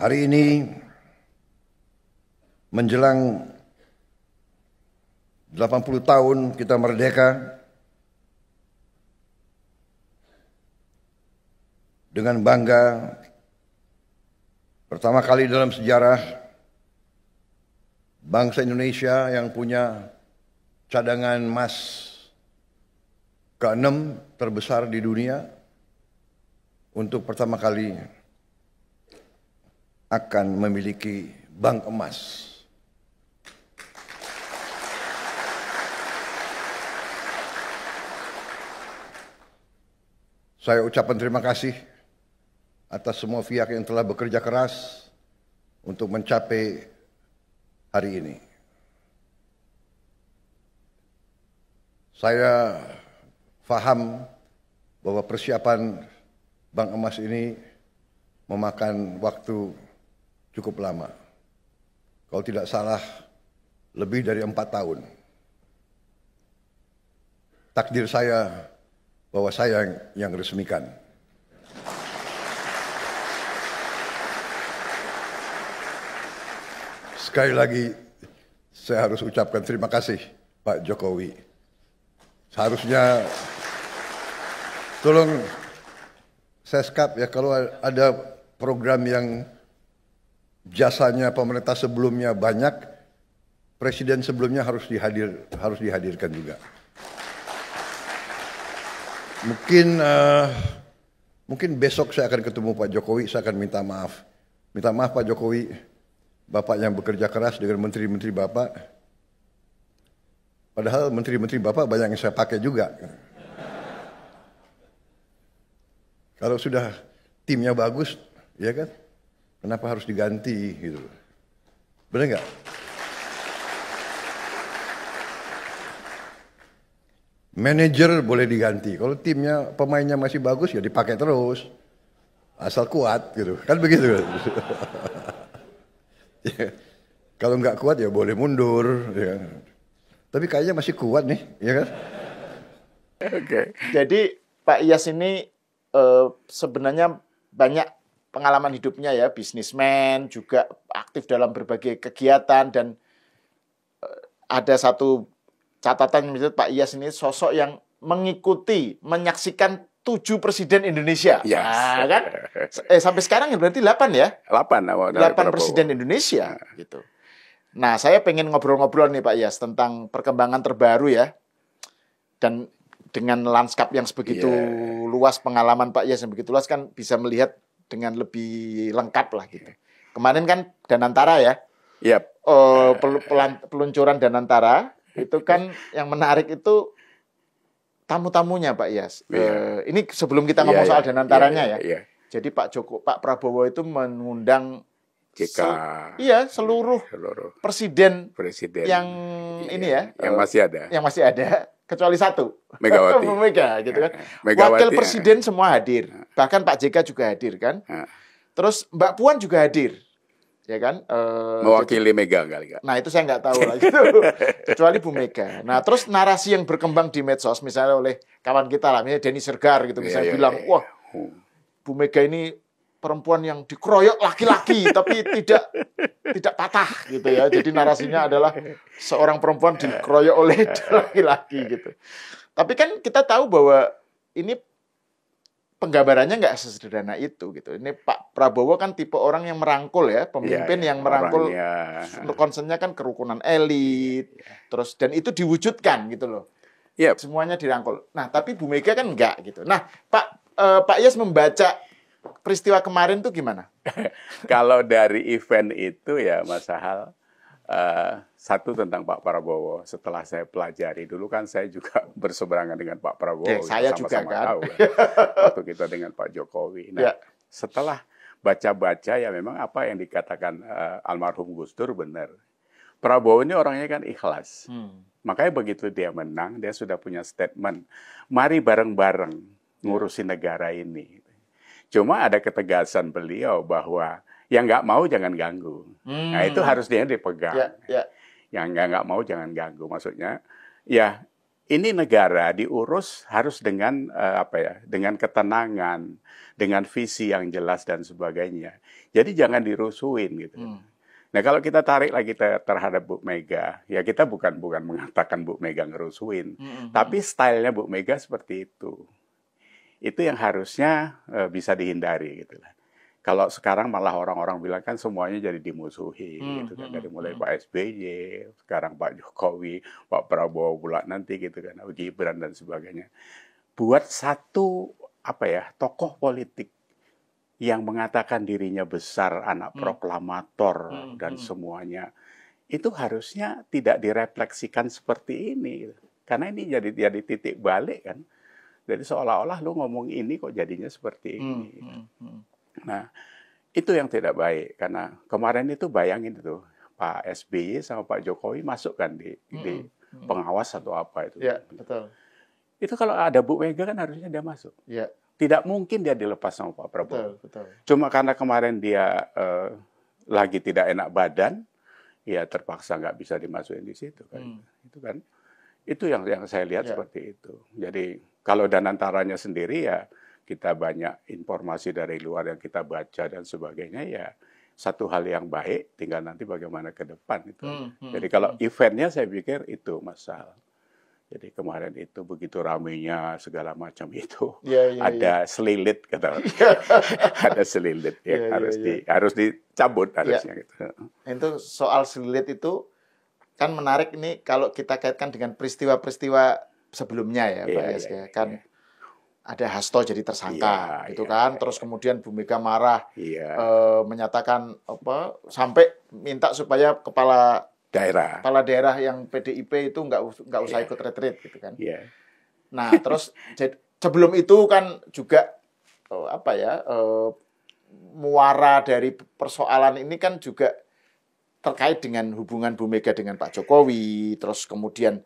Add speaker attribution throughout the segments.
Speaker 1: Hari ini menjelang 80 tahun kita merdeka, dengan bangga pertama kali dalam sejarah bangsa Indonesia yang punya cadangan emas ke-6 terbesar di dunia untuk pertama kali akan memiliki bank emas. Saya ucapkan terima kasih atas semua pihak yang telah bekerja keras untuk mencapai hari ini. Saya paham bahwa persiapan bank emas ini memakan waktu cukup lama. Kalau tidak salah, lebih dari 4 tahun. Takdir saya bahwa saya yang resmikan. Sekali lagi, saya harus ucapkan terima kasih Pak Jokowi. Seharusnya, tolong Seskap ya, kalau ada program yang jasanya pemerintah sebelumnya banyak, presiden sebelumnya harus dihadirkan juga. Mungkin besok saya akan ketemu Pak Jokowi, saya akan minta maaf. Minta maaf Pak Jokowi, Bapak yang bekerja keras dengan menteri-menteri Bapak. Padahal menteri-menteri Bapak banyak yang saya pakai juga. Kalau sudah timnya bagus, ya kan? Kenapa harus diganti gitu? Benar nggak? Manajer boleh diganti. Kalau timnya pemainnya masih bagus ya dipakai terus. Asal kuat gitu. Kan begitu. Ya. Kalau nggak kuat ya boleh mundur. Ya. Tapi kayaknya masih kuat nih, ya kan?
Speaker 2: Oke. Jadi Pak Iyas ini sebenarnya banyak pengalaman hidupnya ya, bisnismen, juga aktif dalam berbagai kegiatan, dan ada satu catatan misalnya Pak Iyas ini sosok yang mengikuti, menyaksikan 7 presiden Indonesia.
Speaker 3: Yes.
Speaker 2: Nah, kan? Sampai sekarang berarti 8 ya?
Speaker 3: 8
Speaker 2: presiden Indonesia gitu. Nah, saya pengen ngobrol-ngobrol nih Pak Iyas tentang perkembangan terbaru ya. Dan dengan lanskap yang sebegitu luas, pengalaman Pak Iyas yang begitu luas, kan bisa melihat dengan lebih lengkap lah gitu. Kemarin kan Danantara ya.
Speaker 3: Yep.
Speaker 2: Peluncuran Danantara itu kan yang menarik itu tamu-tamunya Pak Iyas. Ini sebelum kita ngomong soal Danantaranya ya. Jadi Pak Prabowo itu mengundang seluruh presiden yang ini ya,
Speaker 3: yang masih ada,
Speaker 2: kecuali satu,
Speaker 3: Megawati.
Speaker 2: gitu kan.
Speaker 3: Megawati,
Speaker 2: Wakil presiden semua hadir, bahkan Pak JK juga hadir kan. Terus Mbak Puan juga hadir, ya kan.
Speaker 3: Mewakili Mega kali.
Speaker 2: Nah itu saya nggak tahu lah gitu, kecuali Bu Mega. Nah terus narasi yang berkembang di medsos, misalnya oleh kawan kita lah, misalnya Denny Sergar gitu, misalnya bilang, wah Bu Mega ini perempuan yang dikeroyok laki-laki tapi tidak patah gitu ya. Jadi narasinya adalah seorang perempuan dikeroyok oleh laki-laki gitu. Tapi kan kita tahu bahwa ini penggambarannya nggak sesederhana itu gitu. Ini Pak Prabowo kan tipe orang yang merangkul ya, pemimpin yang merangkul, concernnya kan kerukunan elit, terus dan itu diwujudkan gitu loh. Semuanya dirangkul. Nah tapi Bu Mega kan enggak gitu. Nah Pak Iyas membaca peristiwa kemarin tuh gimana?
Speaker 3: Kalau dari event itu ya Mas Sahal, satu tentang Pak Prabowo. Setelah saya pelajari, dulu kan saya juga berseberangan dengan Pak Prabowo.
Speaker 2: Saya juga kan.
Speaker 3: Tahu, kan. Waktu kita dengan Pak Jokowi. Nah, setelah baca-baca ya memang apa yang dikatakan almarhum Gus Dur benar. Prabowo ini orangnya kan ikhlas. Makanya begitu dia menang, dia sudah punya statement. Mari bareng-bareng ngurusin negara ini. Cuma ada ketegasan beliau bahwa yang nggak mau jangan ganggu. Nah itu harus dia dipegang. Yang nggak mau jangan ganggu. Maksudnya ya ini negara diurus harus dengan dengan ketenangan, dengan visi yang jelas dan sebagainya. Jadi jangan dirusuhin gitu. Nah, kalau kita tarik lagi terhadap Bu Mega, ya kita bukan mengatakan Bu Mega ngerusuhin, tapi stylenya Bu Mega seperti itu. Itu yang harusnya bisa dihindari gitu lah. Kalau sekarang malah orang-orang bilang kan semuanya jadi dimusuhi gitu kan, dari mulai Pak SBY, sekarang Pak Jokowi, Pak Prabowo pula nanti gitu kan, Gibran dan sebagainya. Buat satu tokoh politik yang mengatakan dirinya besar, anak proklamator dan semuanya, itu harusnya tidak direfleksikan seperti ini. Karena ini jadi titik balik kan. Jadi seolah-olah lu ngomong ini kok jadinya seperti ini. Nah, itu yang tidak baik. Karena kemarin itu bayangin itu, Pak SBY sama Pak Jokowi masuk kan di pengawas atau apa itu.
Speaker 2: Ya, betul.
Speaker 3: Itu kalau ada Bu Mega kan harusnya dia masuk.
Speaker 2: Ya.
Speaker 3: Tidak mungkin dia dilepas sama Pak Prabowo.
Speaker 2: Betul.
Speaker 3: Cuma karena kemarin dia lagi tidak enak badan, ya terpaksa nggak bisa dimasukin di situ kan. Itu kan, itu yang saya lihat seperti itu. Jadi kalau danantaranya sendiri ya kita banyak informasi dari luar yang kita baca dan sebagainya ya satu hal yang baik. Tinggal nanti bagaimana ke depan itu. Jadi kalau eventnya saya pikir itu masalah. Jadi kemarin itu begitu ramainya segala macam itu, ada selilit kata, ada selilit ya, harus dicabut harusnya gitu.
Speaker 2: Itu soal selilit itu kan menarik ini kalau kita kaitkan dengan peristiwa-peristiwa sebelumnya ya, Pak SK kan. Ada Hasto jadi tersangka, gitu kan. Terus kemudian Bu Mega marah, menyatakan sampai minta supaya kepala daerah yang PDIP itu nggak usah ikut retreat gitu kan. Nah, terus sebelum itu kan juga muara dari persoalan ini kan juga terkait dengan hubungan Bu Mega dengan Pak Jokowi, terus kemudian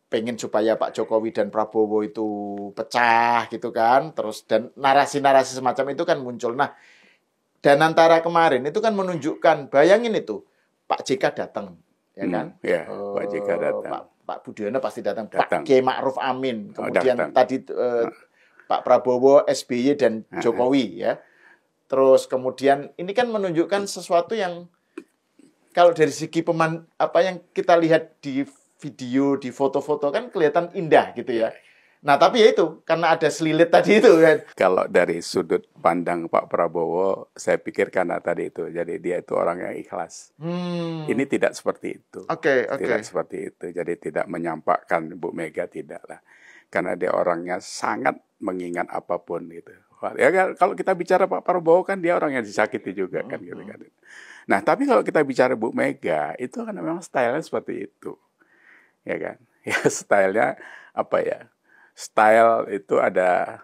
Speaker 2: pengen supaya Pak Jokowi dan Prabowo itu pecah gitu kan, terus dan narasi-narasi semacam itu kan muncul. Nah, dan antara kemarin itu kan menunjukkan, bayangin itu Pak JK datang. Ya kan?
Speaker 3: Pak JK datang.
Speaker 2: Pak Budiono pasti datang. Pak Kiai Ma'ruf Amin. Kemudian tadi Pak Prabowo, SBY dan Jokowi ya. Terus kemudian ini kan menunjukkan sesuatu yang kalau dari segi apa yang kita lihat di video, di foto-foto kan kelihatan indah gitu ya. Nah, tapi ya itu, karena ada selilit tadi itu kan.
Speaker 3: Kalau dari sudut pandang Pak Prabowo, saya pikir karena tadi itu, jadi dia itu orang yang ikhlas. Ini tidak seperti itu. Tidak seperti itu. Jadi tidak menyampaikan Bu Mega, tidak lah. Karena dia orangnya sangat mengingat apapun gitu. Ya kalau kita bicara Pak Prabowo kan dia orang yang disakiti juga kan gitu kan. Nah, tapi kalau kita bicara Bu Mega, itu kan memang stylenya seperti itu. Ya kan? Ya stylenya style itu ada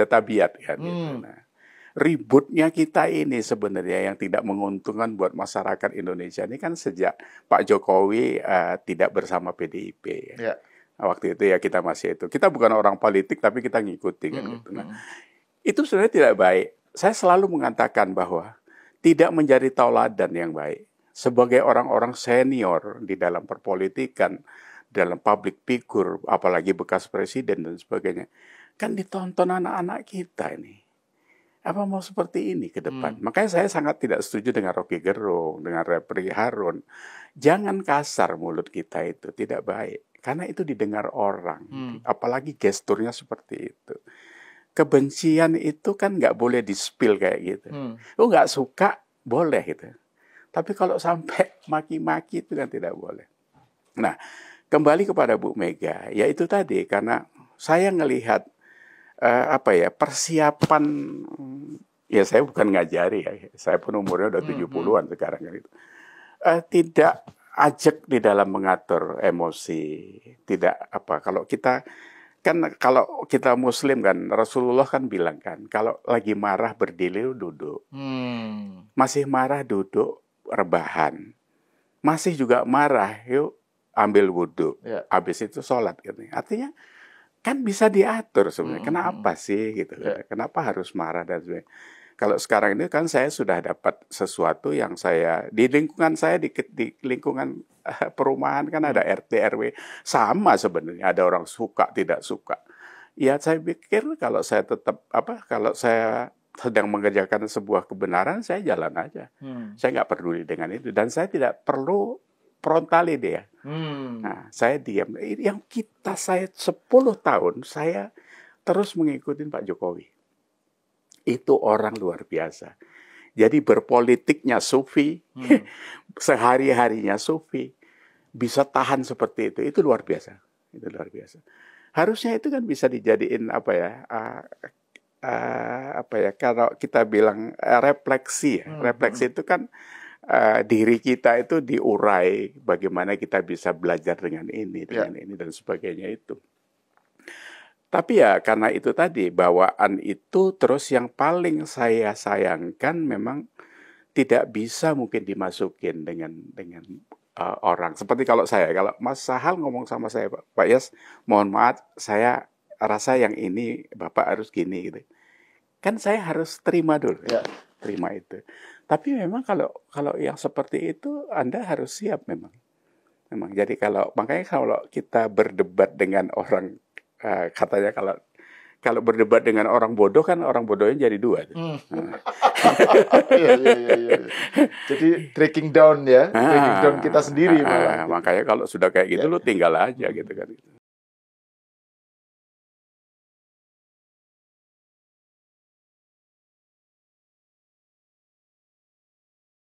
Speaker 3: tabiat kan gitu. Nah, ributnya kita ini sebenarnya yang tidak menguntungkan buat masyarakat Indonesia ini kan sejak Pak Jokowi tidak bersama PDIP ya. Waktu itu ya kita masih itu. Kita bukan orang politik tapi kita ngikuti kan gitu. Nah, itu sebenarnya tidak baik. Saya selalu mengatakan bahwa tidak menjadi tauladan yang baik sebagai orang-orang senior di dalam perpolitikan, dalam public figure, apalagi bekas presiden dan sebagainya, kan ditonton anak-anak kita ini. Apa mau seperti ini ke depan? Makanya saya sangat tidak setuju dengan Rocky Gerung, dengan Refri Harun. Jangan kasar mulut kita itu, tidak baik. Karena itu didengar orang, apalagi gesturnya seperti itu. Kebencian itu kan nggak boleh di-spill kayak gitu. Lu nggak suka, boleh gitu. Tapi kalau sampai maki-maki itu kan tidak boleh. Nah, kembali kepada Bu Mega, ya itu tadi karena saya ngelihat persiapan, ya saya bukan ngajari ya, saya pun umurnya udah 70-an sekarang gitu. Tidak ajak di dalam mengatur emosi, tidak kalau kita Muslim kan Rasulullah kan bilang kan kalau lagi marah berdiri duduk, masih marah duduk rebahan, masih juga marah yuk ambil wudhu, habis itu sholat gitu. Artinya kan bisa diatur sebenarnya. Kenapa sih gitu? Kenapa harus marah dan sebagainya? Kalau sekarang ini kan saya sudah dapat sesuatu yang saya di lingkungan saya di lingkungan perumahan kan ada RT RW sama sebenarnya, ada orang suka tidak suka. Ya saya pikir kalau saya tetap kalau saya sedang mengerjakan sebuah kebenaran, saya jalan aja. Saya nggak peduli dengan itu dan saya tidak perlu frontali dia. Nah, saya diam. Yang saya 10 tahun saya terus mengikuti Pak Jokowi. Itu orang luar biasa. Jadi berpolitiknya sufi, sehari-harinya sufi, bisa tahan seperti itu luar biasa. Itu luar biasa. Harusnya itu kan bisa dijadiin kalau kita bilang refleksi ya. Refleksi itu kan diri kita itu diurai bagaimana kita bisa belajar dengan ini dan sebagainya itu. Tapi ya karena itu tadi bawaan itu terus yang paling saya sayangkan memang tidak bisa mungkin dimasukin dengan orang. Seperti kalau Mas Sahal ngomong sama saya, Pak Yas, mohon maaf saya rasa yang ini Bapak harus gini gitu. Kan saya harus terima dulu, terima itu. Tapi memang kalau yang seperti itu Anda harus siap memang. Jadi makanya kalau kita berdebat dengan orang katanya kalau berdebat dengan orang bodoh kan orang bodohnya jadi dua.
Speaker 2: Iya. Jadi breaking down ya, breaking down kita sendiri.
Speaker 3: Makanya kalau sudah kayak gitu lu tinggal aja gitu kan.